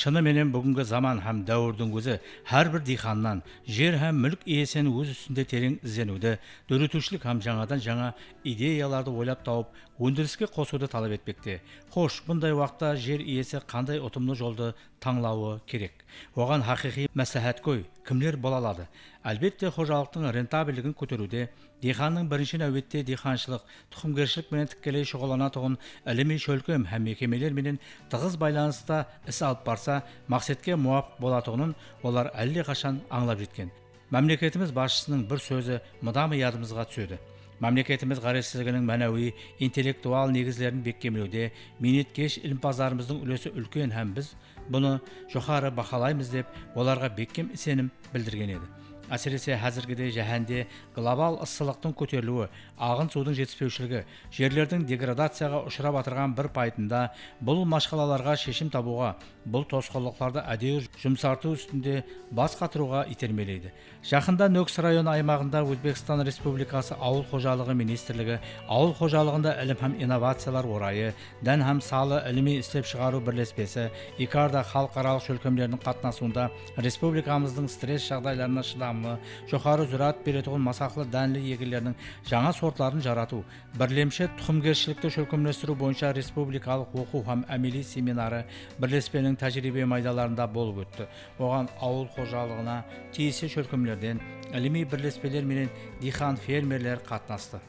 Шыны менен бүгінгі заман һәм дәуірдің өзі әрбір диханнан жер һәм мүлік иесінің өз үстінде терең ізденуді, дөретушілік һәм жаңадан жаңа идеяларды ойлап тауып, өндіріске қосуды талап етпекте. Хош, бұндай уақытта жер иесі қандай ұтымды жолды таңлауы керек? Оған хақиқи мәслихат қой, кімлер бола алады? Әлбетте, қожалықтың рентабелігін көтеруде, диханның бірінші нәуетте диханшылық, тұқымгершілік менен тікелей шұғылданатұғын іліми шөлкем һәм мекемелер менен тығыз байланыста іс алып барса, мақсатқа муафиқ болатұғынын олар әлдеқашан аңлап жеткен. Мемлекетіміз басшысының бір сөзі мыдамы ядымызға түседі. Мемлекетіміз ғарышсыздығының мәнәуи, интеллектуал негізлерін бекемелеуде минеткеш илімпаздарымыздың үлесі үлкен һәм біз бұны жоғары бақалаймыз деп оларға бекем сенім білдірген еді. Әсіресе әзіргіде жәһәнде глобал ысылықтың көтерілуі, ағын судың жетіспеушілігі, жерлердің деградацияға ұшырап атырған бір пайтында бұл машқалаларға шешім табуға, бұл тосқауылдарды әдейі жұмсарту үстінде бас қатыруға итермелейді. Жақында Нөкс районы аймағында Өзбекстан Республикасы Ауыл қожалығы министрлігі ауыл қожалығында ілім һәм инновациялар орайы, дән һәм салы іліми істеп шығару бірлеспесі, икарда халықаралық шөлкемлерінің қатынасуында республикамыздың стресс жағдайларына шыдамы, жоғары зүрат беретұғын масақлы дәнлі егілерінің жаңа сортларын жарату, бірлемші тұқымгершілікті шөлкемлестіру бойынша республикалық оқу һәм әмели семинары бірлеспенің тәжірибе майдаларында болып өтті. Оған ауыл қожалығына тиісті шөлкемлерден іліми бірлеспелер менен дихан фермерлер қатынасты.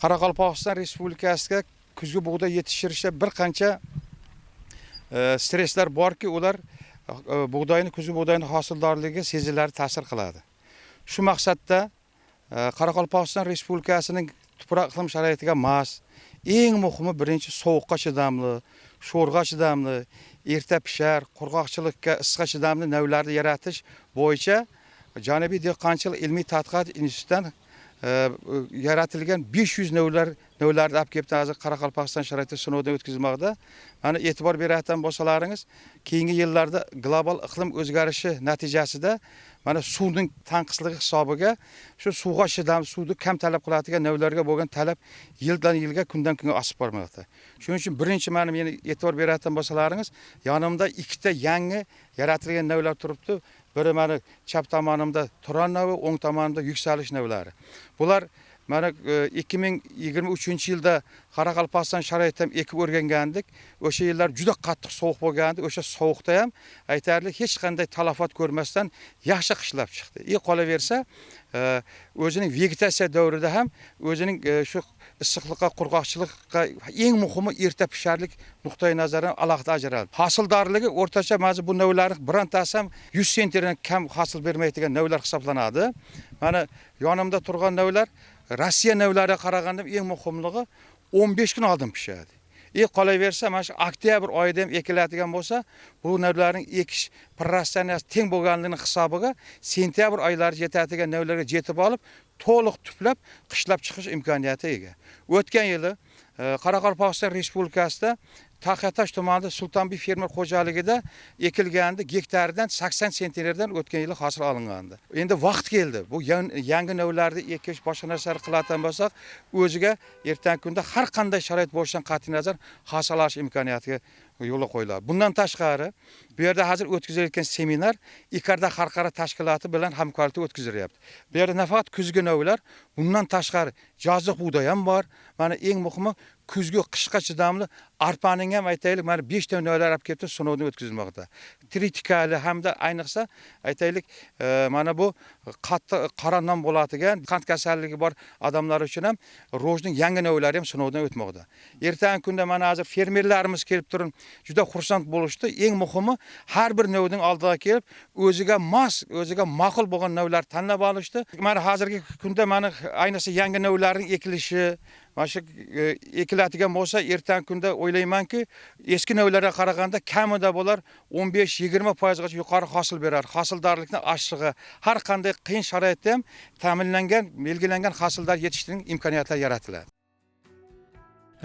Қарақалпақстан Республикасыға күзгі буғдай етішіріште бір қанша стresslер бар ки, олар buğdayını, күзгі buğdayının hasıldарлығы сезілері тәсір қылады. Şu maqsadda Qaraqalpaqstan Respublikasının tuprak iqlim şaraitiga mos, eng muhimi birinchi sovuqqa chidamli, sho'rg'a chidamli, erta pishar, qurg'oqchilikka, issiqqa chidamli navlarni yaratish bo'yicha Janubiy dehqonchilik ilmiy tadqiqot institutidan yaratilgan 500 navlarni olib kelib hozir Qaraqalpaqstan sharoitida sinovdan o'tkazilmoqda. Mana e'tibor berayotgan bo'lsalaringiz, keyingi yillarda global iqlim o'zgarishi natijasida mana suvning tanqisligi hisobiga shu suvga chidam, suvni kam talab qiladigan navlarga bo'lgan talab yildan yilga, kundan kunga osib bormoqda. Shuning uchun birinchi meni e'tibor berayotgan bo'lsalaringiz, yonimda ikkita yangi yaratilgan navlar turibdi. Biri mana chap tomonimda Turan navi, o'ng tomonimda Yuksalish navlari. Bular mana 2023-yilda Qaraqalpaqstan sharoitida ekib o'rgangandik. O'sha yillar juda qattiq sovuq bo'lgandi. O'sha sovuqda ham aytarli hech qanday talafot ko'rmasdan yaxshi qishlab chiqdi. Qolaversa, o'zining vegetatsiya davrida ham o'zining shu issiqlikqa, qurg'oqchilikqa eng muhimi erta pisharlik nuqtai nazaridan alohida ajraladi. Hosildorligi o'rtacha mana bu navlarning birontasi ham 100 sentrdan kam hosil bermaydigan navlar hisoblanadi. Mana yonimda turgan navlar Rossiya navlariga qaraganda eng muhimligi 15 kun oldin pishadi. Qolaversa, mana shu oktyabr oyida ham ekiladigan bo'lsa, bu navlarning ekish protsessi teng bo'lganligini hisobiga sentyabr oylari yetadigan navlarga yetib olib, to'liq tuplab, qishlab chiqish imkoniyati ega. O'tgan yili Qaraqalpaqstan Respublikasida Taxyatash tumanida Sultonbiy fermer xo'jaligida ekilgandi, gektaridan 80 sentrdan o'tgan yili hosil olingandi. Endi vaqt keldi. Bu yangi navlarni ekish, boshqa narsalar qiladigan bo'lsak, o'ziga ertangi kunda har qanday sharoit bo'lishidan qat'iy nazar hosil olish imkoniyatiga yo'l qo'yiladi. Bundan tashqari, bu yerda hozir o'tkazilayotgan seminar Ikarda xalqaro tashkiloti bilan hamkorlikda o'tkazilyapti. Bu yerda nafaqat kuzgi navlar, bundan tashqari yoziq bug'doy ham bor. Mana eng muhimi kuzgi qishqa chidamli arpaning ham aytaylik mana 5 ta navlar olib kelib sinovdan o'tkazilmoqda. Tritikali hamda ayniqsa aytaylik mana bu qattiq qora non bo'ladigan, qand kasalligi bor odamlar uchun ham rojning yangi navlari ham sinovdan o'tmoqda. Ertangi kunda mana hozir fermerlarimiz kelib turib juda xursand bo'lishdi. Eng muhimi har bir navning oldiga kelib o'ziga mos, o'ziga ma'qul bo'lgan navlar tanlab olishdi. Mana hozirgi kunda mana ayniqsa yangi navlarning ekilishi mana shu ekiladigan bo'lsa, ertangi kunda o'ylaymanki, eski navlarga qaraganda kamida bo'lar 15-20% gacha yuqori hosil berar. Hosildorlikning oshishiga, har qanday qiyin sharoitda ham ta'minlangan, belgilangan hosildor yetishtirishning imkoniyatlari yaratiladi.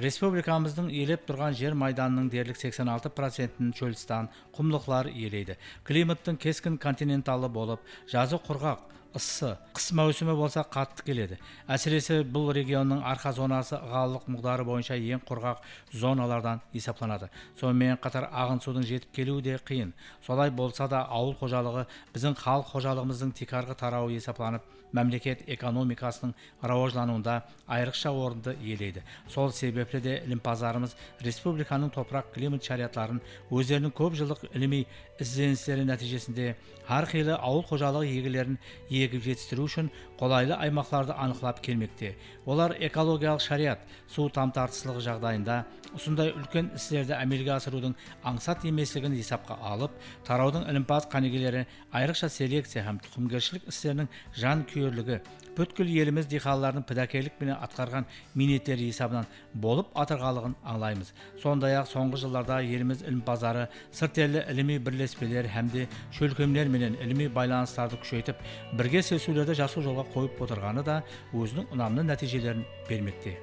Республикамыздың иелеп тұрған жер майданының дерлік 86%-ін чөлстан, құмлықлар иелейді. Климаттың кескін континенталы болып, жазы құрғақ, ыссы, қыс маусымы болса қатты келеді. Әсіресе бұл регионның арқа зонасы ылғалдылық мықтары бойынша ең құрғақ зоналардан есептелінеді. Сонымен қатар ағын судың жетіп келуі де қиын. Солай болса да ауыл қожалығы біздің халық қожалығымыздың текарғы тарауы есептелініп, мемлекет экономикасының рауажлануында айрықша орынды иелейді. Сол себепле де ілімпаздарымыз республиканың топырақ климат шариатларын өздерінің көп жылдық ilmi ізденістері нәтижесінде әрқилы ауыл қожалығы егелерін егіп жетістіру үшін қолайлы аймақтарды анықтап келмекте. Олар экологиялық шариат, су тамтартысылығы жағдайында осындай үлкен істерді әмелге асырудың аңсат емеслігін есапқа алып, тараудың ілімпаз қанегелері айрықша селекция һәм тұқымгершілік істерінің жан күйерлігі, бүткіл еліміз дихаларының педакерлік пен атқарған минеттері есабынан болып атырғалығын аңлаймыз. Сондай-ақ соңғы жылдарда еліміз ілімпаздары сырт елі ilmi бірлеспелер һәмде шөлкемлер менен ilmi байланыстарды күшейтіп, бірге сөйлесулерді жасыл жолға қойып отырғаны да өзінің ұнамды нәтижелерін бермекте.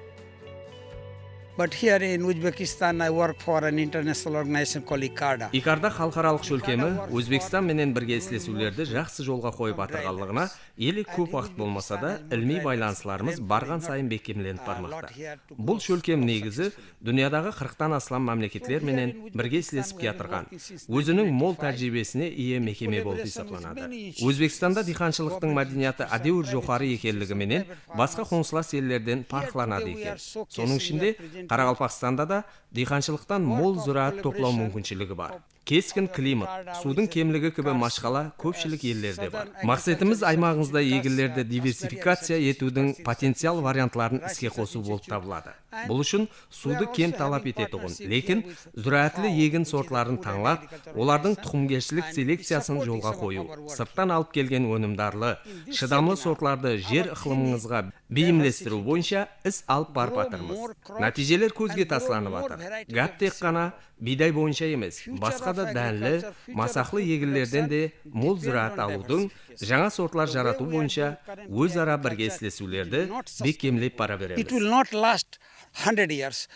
But here in Uzbekistan, I work for an international organization called ICARDA. Икарда халықаралық шөлкемі Өзбекстан менен бірге ислесулерді жақсы жолға қойып атырғалығына елі көп уақыт болмаса да ilmi байланыстарымыз барған сайын бекемленіп бармақта. Бұл шөлкем негізі дүниядағы 40-тан астам мемлекеттер менен бірге ислесіп келатырған. Өзінің мол тәжірибесіне ие мекеме болып есептелінеді. Өзбекстанда диханшылықтың мәдениеті әдеуір жоғары екенлігі менен басқа қоныстас елдерден farqlanады екен. Соның ішінде Қарақалпақстанда да диханшылықтан мол зираат топлау мүмкіншілігі бар. Кескін климат, судың кемлігі кібі машқала көпшілік елдерде бар. Мақсатымыз аймағыңызда егілерді диверсификация етудің потенциал вариантларын іске қосу болып табылады. Бұл үшін суды кем талап ететұғын, лекін зираатлы егін сортларын таңлап, олардың тұқымгершілік селекциясын жолға қою, сырттан алып келген өнімдарлы, шыдамлы сортларды жер ықылымыңызға бейімлестіру бойынша іс алып барып атырмыз. Нәтижелер көзге тасланып атыр. Гәп тек қана бидай бойынша емес, басқа да дәнлі, масақлы егілерден де мол зираат алудың, жаңа сортлар жарату бойынша өзара бірге ислесулерді бекемлеп бара береміз. It will not last 100 years.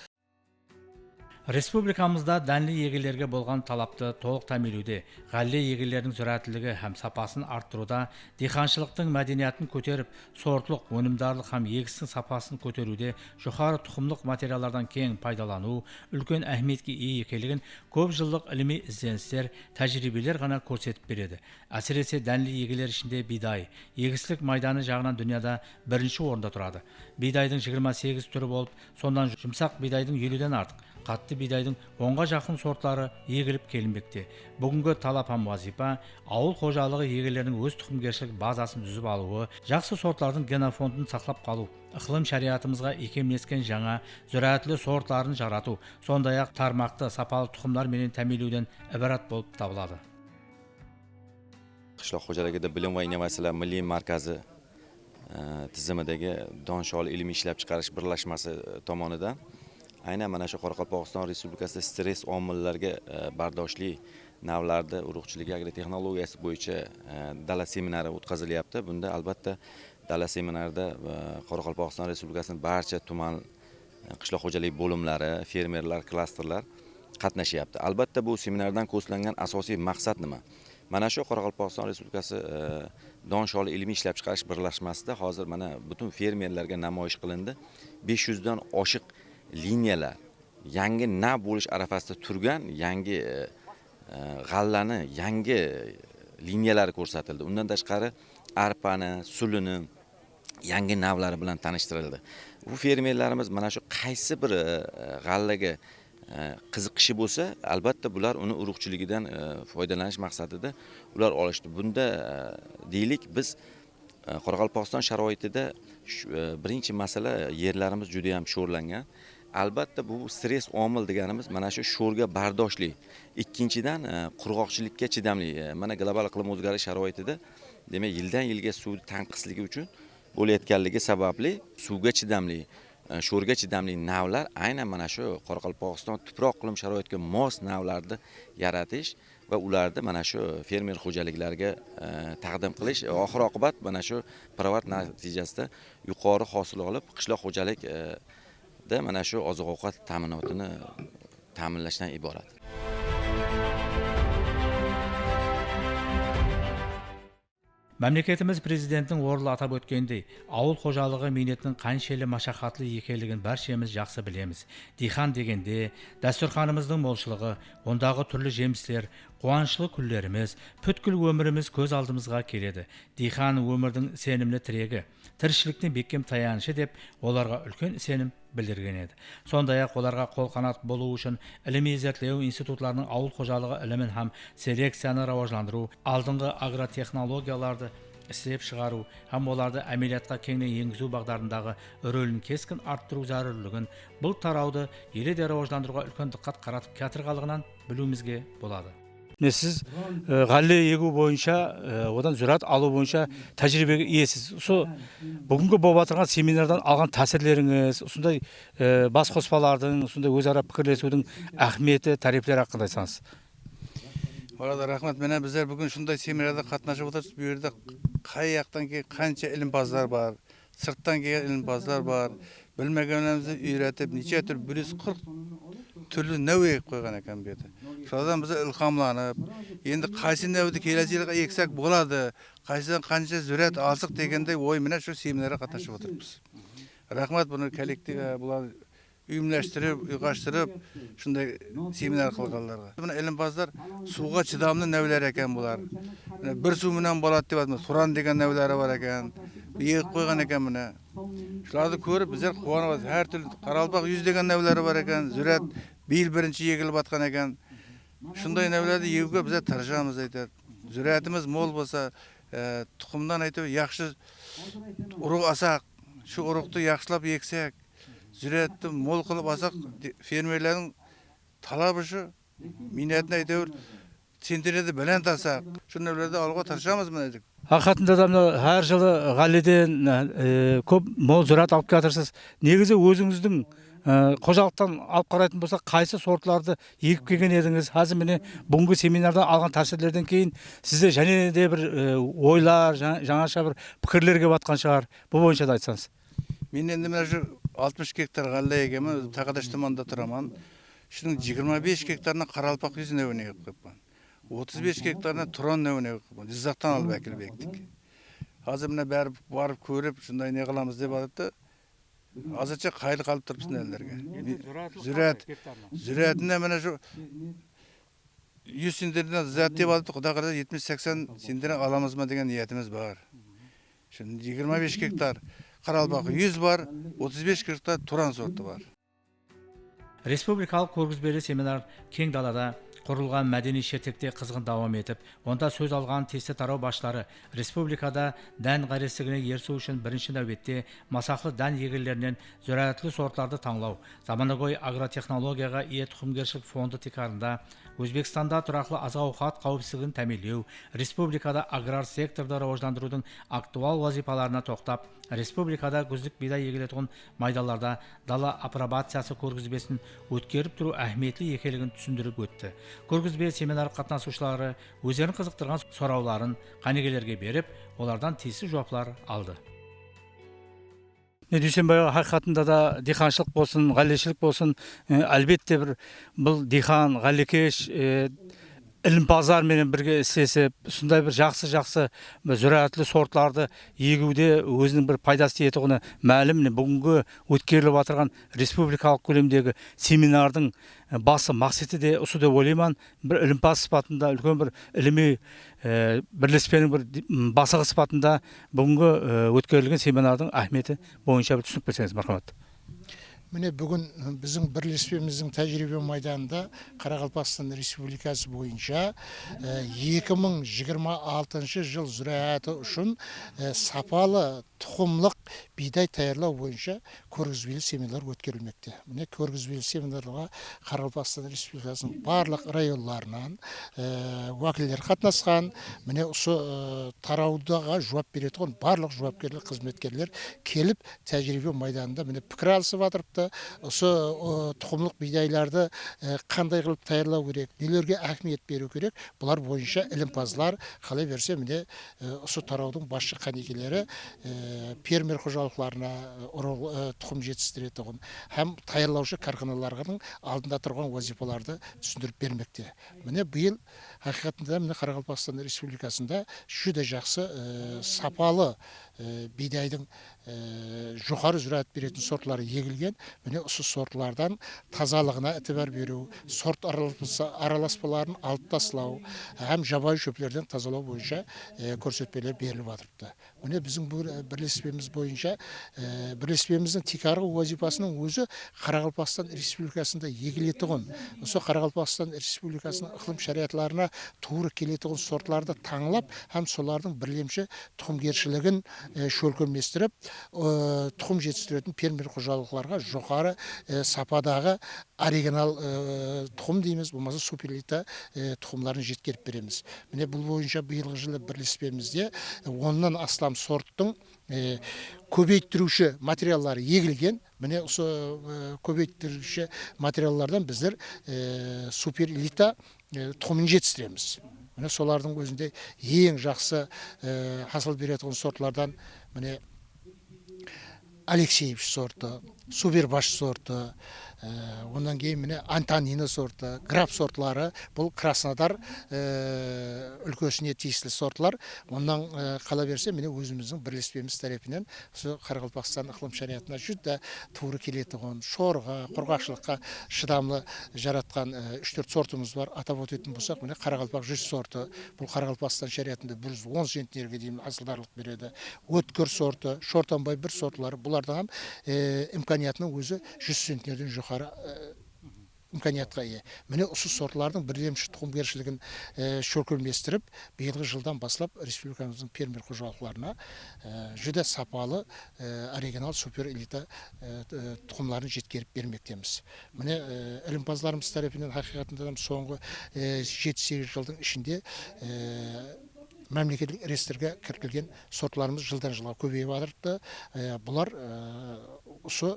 Республикамызда дәнлі егелерге болған талапты толық тәмелеуде, ғалле егелердің зираатлілігі һәм сапасын арттыруда, диханшылықтың мәдениетін көтеріп, сортлық, өнімдарлық һәм егістің сапасын көтеруде, жоғары тұқымлық материалдардан кең пайдалану, үлкен әхметке ие екенлігін көп жылдық ilmi ізденістер, тәжірибелер ғана көрсетіп береді. Әсіресе дәнлі егелер ішінде бидай, егістік майданы жағынан дүнияда бірінші орында тұрады. Бидайдың 28 түрі болып, сондан жұмсақ бидайдың 50-ден артық, қатты бидайдың 10-ға жақын сортлары егіліп келінбекте. Бүгінгі талап һәм вазипа ауыл қожалығы егелерінің өз тұқымгершілік базасын түзіп алуы, жақсы сортлардың генофондын сақлап қалу, ықылым шариатымызға икемлескен жаңа зираатлы сортларын жарату, сондай-ақ тармақты сапалы тұқымлар менен тәмелеуден ібарат болып табылады. Qishloq xo'jaligida bilim va innovatsiyalar milliy markazi tizimidagi Donsholi ilmiy ishlab chiqarish birlashmasi tomonidan aynan mana shu Qoraqalpog'iston Respublikasida stress omillariga bardoshli navlarda urug'chilik agrotexnologiyasi bo'yicha dala seminari o'tkazilyapti. Bunda albatta dala seminarida Qoraqalpog'iston Respublikasining barcha tuman qishloq xo'jaligi bo'limlari, fermerlar, klasterlar qatnashyapti. Albatta bu seminardan ko'zlangan asosiy maqsad nima? Mana shu Qoraqalpog'iston Respublikasi Donsholi ilmiy ishlab chiqarish birlashmasida hozir mana butun fermerlarga namoyish qilindi. 500 dan oshiq liniyalar, yangi nav bo'lish arafasida turgan yangi g'allani yangi liniyalari ko'rsatildi. Undan tashqari arpani, sulini yangi navlari bilan tanishtirildi. Bu fermerlarimiz mana shu qaysi bir g'allaga qiziqishi bo'lsa, albatta bular uni urug'chiligidan foydalanish maqsadida ular olishdi. Bunda deylik biz Qoraqalpog'iston sharoitida birinchi masala yerlarimiz juda ham sho'rlangan. Albatta bu stress omil deganimiz mana shu sho'rga bardoshli. Ikkinchidan qurg'oqchilikka chidamli. Mana global iqlim o'zgarish sharoitida demak yildan yilga suv tanqisligi uchun bo'layotganligi sababli suvga chidamli, sho'rga chidamli navlar aynan mana shu Qoraqalpog'iston tuproq iqlim sharoitiga mos navlarni yaratish va ularni mana shu fermer xo'jaliklariga taqdim qilish oxir oqibat mana shu pirovard natijasida yuqori hosil olib qishloq xo'jalikda mana shu oziq-ovqat ta'minotini ta'minlashdan iborat. Мемлекетimiz президенттің орылы атап өткендей, ауыл қожалығы мейнетінің қаншелі машақатлы екенлігін баршамыз жақсы білеміз. Дихан дегенде, дәстүрханымыздың молшылығы, ондағы түрлі жемістер, қуанышлы күндеріміз, бүткіл өміріміз көз алдымызға келеді. Дихан өмірдің сенімді тірегі, тіршіліктің бекем таянышы деп, оларға үлкен сенім білдірген еді. Сондай-ақ оларға қол қанат болу үшін ilmiy зерттеу институтларының ауыл қожалығы ілімін һәм селекцияны рауажландыру, алдыңғы агротехнологияларды істеп шығару һәм оларды әмелиятқа кеңінен енгізу бағдарындағы рөлін кескін арттыру зарарлығын, бұл тарауды елде рауажландыруға үлкен диққат қаратып кетірғалығынан білуімізге болады. Сіз ғалле егу бойынша, одан зүрат алу бойынша тәжірибеге иесіз. Бүгінгі болып отырған семинардан алған тәсірлеріңіз, осындай бас қоспалардың, осындай өзара пікірлесудің әхметі, тарифлер hakkında айтсаңыз. Рахмет, менә біздер бүгін шындай семинарда қатнашып отырсыз. Bu yerде қай жақтан келген қанша ілімпаздар бар, сырттан келген ілімпаздар бар. Білмегенімізді үйретіп, неше түр 140 түрлі нәу егіп қойған екен беді. Содан біз ілхамланып, енді қайсы нәуді келесі жылға ексек болады, қайсыдан қанша зүрет алсық дегендей ой менен шу семинарға қатнашып отырмыз. Рахмет, бұны коллектив бұлар үйімләштіріп, ұйғаштырып, шындай семинар қылғаларға. Бұны ілімпаздар суға чыдамды нәулер екен бұлар. Бір су менен болады деп атымыз, Туран деген нәулері бар екен, егіп қойған екен мұны. Шыларды көріп, біздер қуанып, әр түрлі қаралпақ 100 деген нәулері бар екен, зүрет бейіл бірінші егіліп атқан екен. Шындай нәулерді егуге біздер тырышамыз айтады. Зүретіміз мол болса, тұқымдан айтып, яқшы ұрық асақ, шу ұрықты яқшылап ексек, зүретті мол қылып асақ, фермерлердің талабы шу, минетін айтып, сентенеді білен тасақ, шу нәулерді алуға тырышамыз мына едік. Ақатында да әр жылы ғалледен көп мол зүрат алып кетірсіз. Негізі өзіңіздің қожалықтан алып қарайтын болса, қайсы сортларды егіп келген едіңіз? Қазір міне бүгінгі семинардан алған тәсірлерден кейін сізде және де бір ойлар, жаңаша бір пікірлерге батқан шығар. Бұл бойынша да айтсаңыз. Мен енді мына 60 гектар ғалле егемін, Тақадаш тұманда тұрамын. Шының 25 гектарына қаралпақ 100 нәуіне егіп қойыппын. 35 гектарына Туран нәуіне егіп қойыппын. Жызақтан алып әкеліп ектік. Қазір міне бәрі барып көріп, шындай не қыламыз деп атыпты. Азырча қайлы қалып тұрыпсың әлдерге. Зүретіне міне 100 сендерден зат деп алыпты, құда қарда 70-80 сендерден аламыз ма деген ниетіміз бар. Şimdi 25 гектар қаралбақы 100 бар, 35 гектар Туран сорты бар. Республикалық көргізбелі семинар кең далада құрылған мәдени шертекте қызғын давам етіп, онда сөз алған тиісті тарау басшылары республикада дән ғаресігіне ерсу үшін бірінші нәубетте масақлы дән егілерінен зүрәтлі сортларды таңлау, заманауи агротехнологияға ие тұқымгершілік фонды текарында, Өзбекстанда тұрақлы азық-ауқат қауіпсіздігін тәмелеу, республикада аграр секторды рауаждандырудың актуал вазипаларына тоқтап, республикада күздік бидай егілетін майдаларда дала апробациясы көргізбесін өткеріп тұру әхметлі екенлігін түсіндіріп өтті. Көргізбе семинар қатынасушылары өздерін қызықтырған сұрауларын қанегелерге беріп, олардан тиісті жауаптар алды. Дүйсенбай хақиқатында да диханшылық болсын, ғаллешілік болсын, әлбетте бір бұл дихан, ғаллекеш, ілімпаздар менен бірге істесіп, сондай бір жақсы зүрәтлі сортларды егуде өзінің бір пайдасы тиетіғыны мәлім. Бүгінгі өткеріліп отырған республикалық көлемдегі семинардың басы мақсаты де осы деп ойлаймын. Бір ілімпаз сипатында үлкен бір іліми бірлеспенің бір басығы сипатында бүгінгі өткерілген семинардың ахметі бойынша бір түсінік берсеңіз, мархамат. Міне бүгін біздің бірлеспеміздің тәжірибе майданында Қарақалпақстан Республикасы бойынша 2026 жыл зүрәті үшін сапалы тұқымлық бидай таярлау бойынша көргізбелі семинар өткерілмекте. Міне көргізбелі семинарға Қарақалпақстан Республикасының барлық районларынан уәкілдер қатынасқан. Міне осы тараудаға жауап беретін барлық жауапкерлер, қызметкерлер келіп тәжірибе майданында міне пікір алысып жатыр. жатты. Осы тұқымлық бидайларды қандай қылып даярлау керек, нелерге әһмиет беру керек, бұлар бойынша ілімпазлар қалай берсе міне осы тараудың басшы қанекелері фермер қожалықларына тұқым жетістіретұғын һәм даярлаушы карханалардың алдында тұрған вазифаларды түсіндіріп бермекте. Міне биыл хақиқатында міне Қарақалпақстан Республикасында жүде жақсы сапалы бидайдың жоғары зүраат беретін сортлары егілген. Міне осы сортлардан тазалығына әтібар беру, сорт араласпаларын алып тастау һәм жабайы шөплерден тазалау бойынша көрсетпелер беріліп жатырыпты. Міне біздің бірлеспеміз бойынша бірлеспеміздің тикарғы вазифасының өзі Қарақалпақстан Республикасында егілетұғын. Осы Қарақалпақстан Республикасының ықылым шариатларына туыры келетұғын сортларды таңлап, һәм солардың бірлемші тұқымгершілігін шөлкөлместіріп, тұқым жетістіретін фермер қожалықларға жоғары сападағы оригинал тұқым дейміз, болмаса суперлита тұқымларын жеткеріп береміз. Міне бұл бойынша биылғы жылы бірлеспемізде 10-нан астам сорттың көбейттіруші материаллары егілген. Міне осы көбейттіруші материаллардан біздер суперлита тұқымын жетістіреміз. Міне солардың өзінде ең жақсы хасыл беретін сортлардан міне Алексеевич сорты, Сувербаш сорты, ондан кейін міне Антонина сорты, Граф сортлары, бұл Краснодар өлкесіне тиісті сортлар. Ондан қала берсе, міне өзіміздің бірлеспеміз тарапынан Қарақалпақстан ықылым шариатына жүдді туыры келетіғын, шорға, құрғақшылыққа шыдамлы жаратқан 3-4 сортымыз бар. Атап өтетін болсақ, міне Қарақалпақ 100 сорты, бұл Қарақалпақстан шариатында 110 центнерге дейін асылдарлық береді. Өткір сорты, шортанбай бір сортлары, бұлардан имканиятының өзі 100 центнерден жоғары имканиятқа ие. Міне осы сортлардың бірлемші тұқымгершілігін шөлкөлместіріп, биылғы жылдан басылап республикамыздың фермер қожалықларына жүде сапалы оригинал супер элита тұқымларын жеткеріп бермектеміз. Міне ілімпазларымыз тарапынан хақиқатында соңғы 7-8 жылдың ішінде мемлекеттік реестрге кіргізілген сортларымыз жылдан жылға көбейіп жатырды. Бұлар осы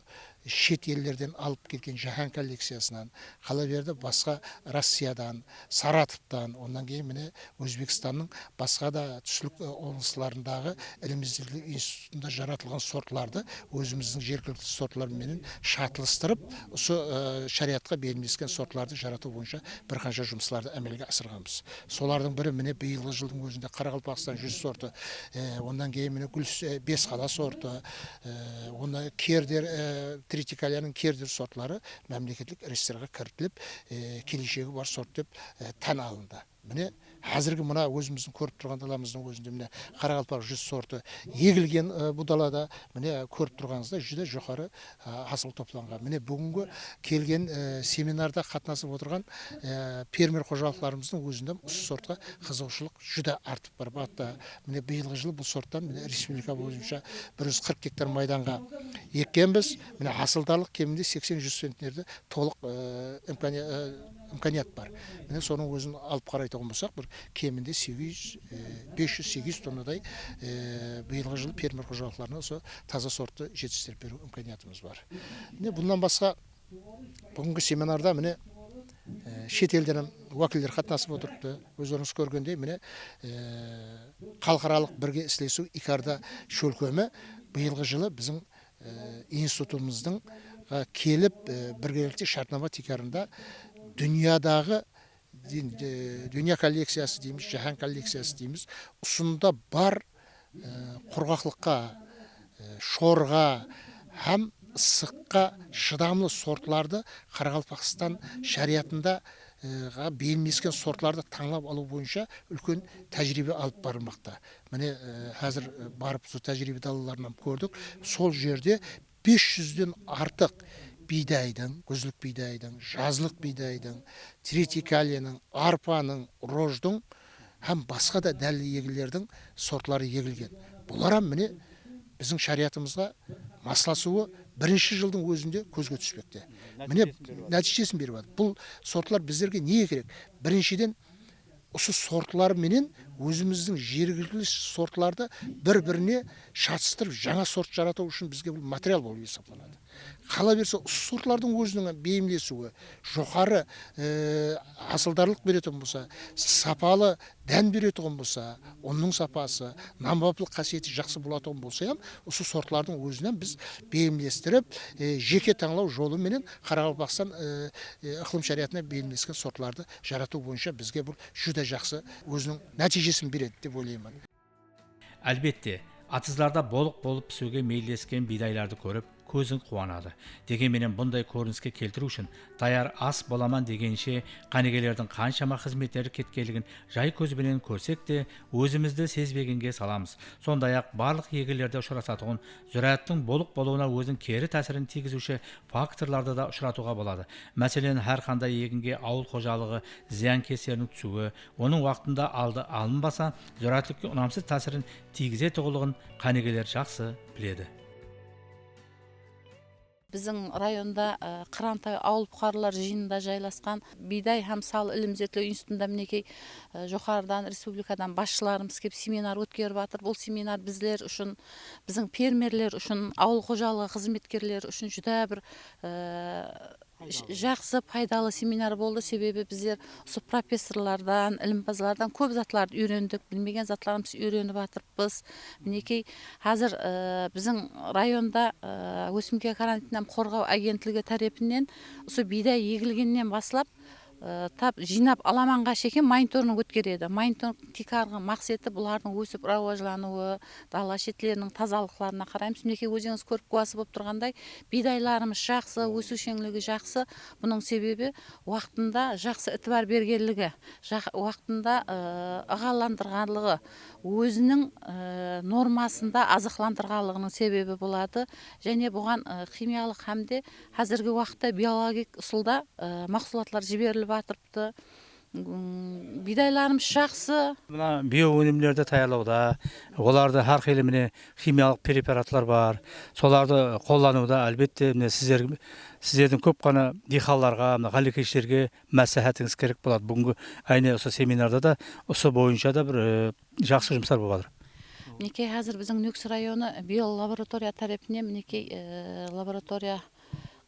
шет елдерден алып келген жаһан коллекциясынан, қала берді басқа Россиядан, Саратовтан, ондан кейін міне Өзбекстанның басқа да түстілік облыстарындағы іліміздік институтында жаратылған сортларды өзіміздің жергілікті сортлармен шатылыстырып, осы шариатқа берілмескен сортларды жарату бойынша бір қанша жұмыстарды әмелге асырғанбыз. Солардың бірі міне биылғы жылдың өзінде Қарақалпақстан 100 сорты, ондан кейін міне Бесқала сорты, онdan Кердер Тритикалияның кердер сортлары мемлекеттік реестрге кіртіліп, келешегі бар сорт деп тән алынды. Міне қазіргі мына өзіміздің көріп тұрған даламыздың өзінде міне Қарақалпақ 100 сорты егілген бұл далада міне көріп тұрғаныңызда жүде жоғары асыл топланған. Міне бүгінгі келген семинарда қатынасып отырған фермер қожалықтарымыздың өзінде осы сортқа қызығушылық жүде артып бар. Батта міне биылғы жылы бұл сорттан міне республика бойынша 140 гектар майданға еккенбіз. Міне асылдарлық кемінде 80-100 центнерді толық имканият бар. Міне соның өзін алып қарайтын болсақ, бір кемінде 500-800 тоннадай биылғы жыл фермер қожалықтарына осы таза сортты жетістіріп беру имканиятымыз бар. Міне бұндан басқа бүгінгі семинарда міне шет елден уәкілдер қатынасып отырыпты. Өздеріңіз көргендей міне халықаралық бірге істесу икарда шөлкөмі биылғы жылы біздің институтымыздың келіп біргелікте шартнама тикарында дүниядағы дүния коллекциясы дейміз, жаһан коллекциясы дейміз, ұсында бар құрғақлыққа, шорға һәм ысыққа шыдамлы сортларды Қарақалпақстан шариатында берілмескен сортларды таңлап алу бойынша үлкен тәжірибе алып барылмақта. Міне қазір барып сол тәжірибе далаларынан көрдік. Сол жерде 500-ден артық бидайдың, күзілік бидайдың, жазылық бидайдың, тритикалияның, арпаның, рождың һәм басқа да дәлі егілердің сортлары егілген. Бұлар міне біздің шариатымызға масласуы бірінші жылдың өзінде көзге түспекте. Міне нәтижесін беріп жатыр. Бұл сортлар біздерге не керек? Біріншіден осы сортлар менен өзіміздің жергілікті сортларды бір-біріне шатыстырып жаңа сорт жарату үшін бізге бұл материал болып есептеледі. Қала берсе сортлардың өзінің бейімдесуі, жоғары асылдарлық беретін болса, сапалы дән беретін болса, оның сапасы, нанбапылық қасиеті жақсы болатын болса, осы сортлардың өзінен біз бейімдестіріп, жеке таңлау жолыменен Қарақалпақстан ықылым шариатына бейімдескен сортларды жарату бойынша бізге бұл жүдә жақсы өзінің нәтижесін береді деп ойлаймын. Әлбетте, атызларда болып пісуге мейлескен бидайларды көріп, көзің қуанады. Дегенменен бұндай көрініске келтіру үшін даяр ас боламан дегенше қанегелердің қаншама қызметтері кеткенлігін жай көзбенен көрсек те, өзімізді сезбегенге саламыз. Сондай-ақ барлық егілерде ұшырасатығын зираттың болып болуына өзінің кері тәсірін тигізуші факторларды да ұшыратуға болады. Мәселен, әр қандай егінге ауыл қожалығы зиян кесерінің түсуі, оның уақытында алды алынбаса, зираттылыққа ұнамсыз тәсірін тигізетұғылығын қанегелер жақсы біледі. Біздің районда Қырантай ауыл бұқаралар жиынында жайласқан бидай һәм сал ілім зерттеу институтында мінекей жоғарыдан республикадан басшыларымыз келіп семинар өткеріп жатыр. Бұл семинар біздер үшін, біздің фермерлер үшін, ауыл қожалығы қызметкерлері үшін жүдә бір жақсы пайдалы семинар болды. Себебі біздер осы профессорлардан, ілімпазлардан көп затларды үйрендік, білмеген затларымыз үйреніп жатырмыз. Мінекей қазір біздің районда өсімдік карантиннен қорғау агентлігі тарапынан осы бидай егілгеннен басылап тап жинап аламанға шекен мониторинг өткереді. Мониторинг тек арғы мақсаты бұлардың өсіп рауажлануы, дала шетлерінің тазалықларына қараймыз. Мінекей өзіңіз көріп қуасы болып тұрғандай, бидайларымыз жақсы, өсушеңлігі жақсы. Бұның себебі уақытында жақсы ітібар бергенлігі, уақытында ығаландырғанлығы, өзінің нормасында азықландырғанлығының себебі болады. Және бұған химиялық әмде қазіргі уақытта биологик ұсылда мақсулатлар жіберіліп жатырыпты. Бидайларымыз жақсы. Мына биоөнімдерді таярлауда, оларды har xil міне химиялық препаратлар бар. Соларды қолдануда әлбетте міне сіздердің көп қана дихалларға, ғалекештерге мәслихатыңыз керек болады. Бүгінгі айне осы семинарда да осы бойынша да бір жақсы жұмыстар болып жатыр. Мінекей қазір біздің Нүкіс районы биолаборатория тарапынан мінекей лаборатория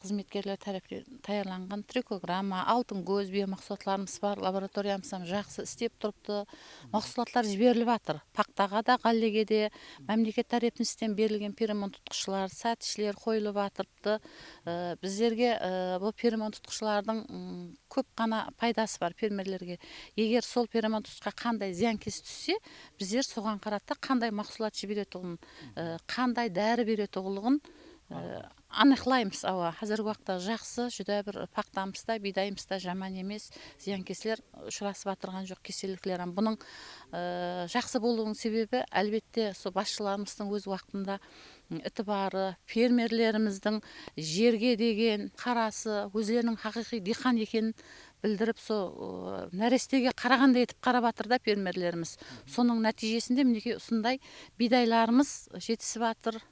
қызметкерлер тарапынан таярланған трикограмма, алтын көз биомақсулатларымыз бар. Лабораториямыз жақсы істеп тұрыпты. Мақсулатлар жіберіліп жатыр. Пақтаға да, ғаллеге де мемлекет тарапынан берілген феромон тұтқышлар, сәтішілер қойылып жатырыпты. Біздерге бұл феромон тұтқышлардың көп қана пайдасы бар фермерлерге. Егер сол феромон тұтқышқа қандай зиянкес түссе, біздер соған қарата қандай мақсулат жіберетұғын, қандай дәрі беретұғылығын анықлаймыз. Қазіргі уақытта жақсы, жүдә бір пақтамызда, бидайымызда жаман емес, зиянкеслер ұшырасып жатырған жоқ, кеселіктер. Бұның жақсы болуының себебі әлбетте сол басшыларымыздың өз уақытында ітібары, фермерлеріміздің жерге деген қарасы, өздерінің хақиқи диқан екенін білдіріп, сол нәрестеге қарағандай етіп қарап жатыр да фермерлеріміз. Соның нәтижесінде мінекей осындай бидайларымыз жетісіп жатыр.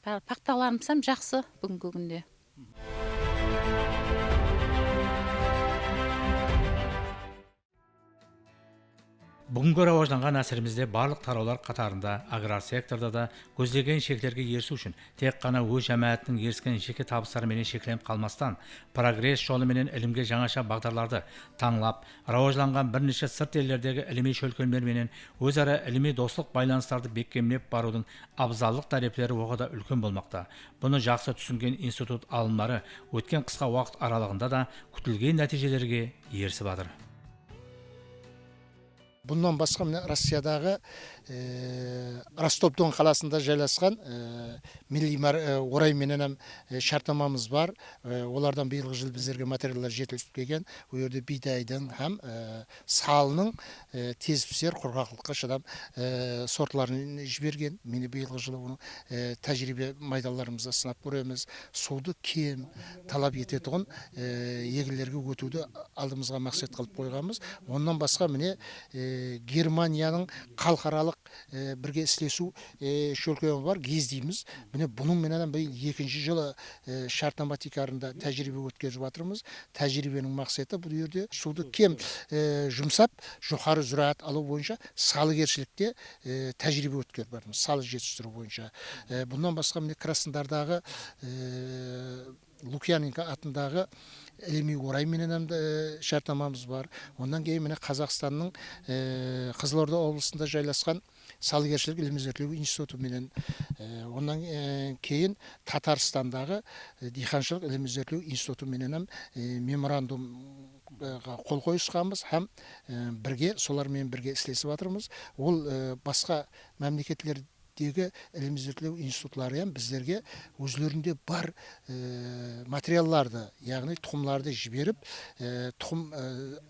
Пақталарымыз жақсы бүгінгі күнде. Бүгінгі рауажданған әсірімізде барлық тараулар қатарында аграр секторда да көздеген шектерге ерсу үшін тек қана өз жәмәәтінің еріскен жеке табыстарымен шекленіп қалмастан, прогресс жолыменен ілімге жаңаша бағдарларды таңлап, рауажданған бірнеше сырт елдердегі іліми шөлкөлмерменен өзара іліми достық байланыстарды бекемлеп барудың абзаллық тәреплері оғада үлкен болмақта. Бұны жақсы түсінген институт алымдары өткен қысқа уақыт аралығында да күтілген нәтижелерге ерісіп жатыр. Bundan басқа міне Россиядағы Ростов-Дон қаласында жайласқан милли орайменен шартнамамыз бар. Олардан биылғы жыл біздерге материалдар жеткізіліп келген. Ол жерде бидайдың һәм салының тез пісер, құрғақлыққа шыдам сортларын жіберген. Мені биылғы жылы оның тәжірибе майдаларымызда сынап көреміз. Суды кем талап ететұғын егілерге өтуді алдымызға мақсат қылып қойғанбыз. Ондан басқа міне Германияның халықаралық диханшылық бірге істесу шөлкемі бар, ГИЗ дейміз. Міне бұның менен биыл 2-ші жылы шартнама тикарында тәжірибе өткізіп жатырмыз. Тәжірибенің мақсаты бұл жерде суды кем жұмсап, жоғары зұраат алу бойынша салыгершілікте тәжірибе өткізіп жатырмыз. Салы жетістіру бойынша. Бұндан басқа міне Краснодардағы Лукьяненко атындағы ilmiy орай менен шартнамамыз бар. Ondan кейін міне Қазақстанның Қызылорда облысында жайласқан салгершілік ilmi зерттеу институты менен, ondan кейін Татарстандағы диханшылық ilmi зерттеу институты менен меморандумға қол қойысқанбыз һәм солармен бірге істесіп жатырмыз. Ол басқа мемлекеттердегі ilmi зерттеу институтлары біздерге өзлерінде бар материалларды, яғни тұқымларды жіберіп, тұқым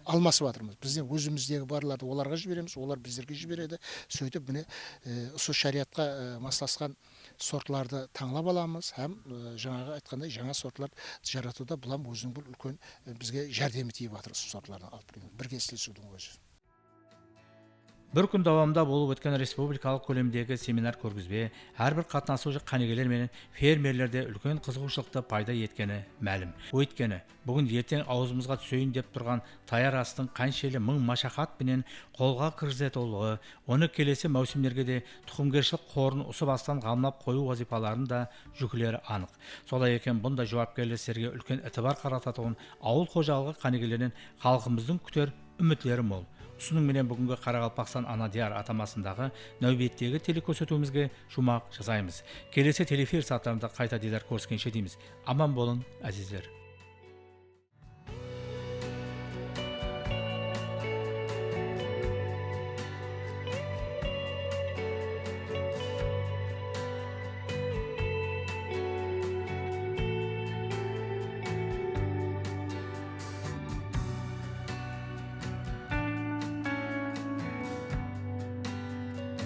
алмасып жатырмыз. Бізден өзіміздегі барларды оларға жібереміз, олар біздерге жібереді. Сөйтіп міне осы шариатқа масласқан сортларды таңлап аламыз һәм жаңағы айтқандай жаңа сортлар жаратуда бұлам өзінің бұл үлкен бізге жәрдемі тиіп жатыр сортларды алып келген. Бірге істесудің өзі. Бір күн давамында болып өткен республикалық көлемдегі семинар көргізбе әрбір қатынасушы қанегелер мен фермерлерде үлкен қызығушылықты пайда еткені мәлім. Өйткені бүгін ертең аузымызға түсейін деп тұрған таяр астың қаншелі мың машақат пенен қолға кіргізетулығы, оны келесі маусимдерге де тұқымгершілік қорын ұсы бастан қамлап қою вазифаларын да жүктелері анық. Солай екен бұндай жауапкерлер істерге үлкен ітібар қарататуын ауыл қожалығы қанегелерінен халқымыздың күтер үмітлері мол. Ұсының менен бүгінгі Қарақалпақстан ана дияр атамасындағы нәубеттегі телекөрсетуімізге жұмақ жасаймыз. Келесі телефир саатларында қайта дидар көріскенше дейміз. Аман болың, әзіздер.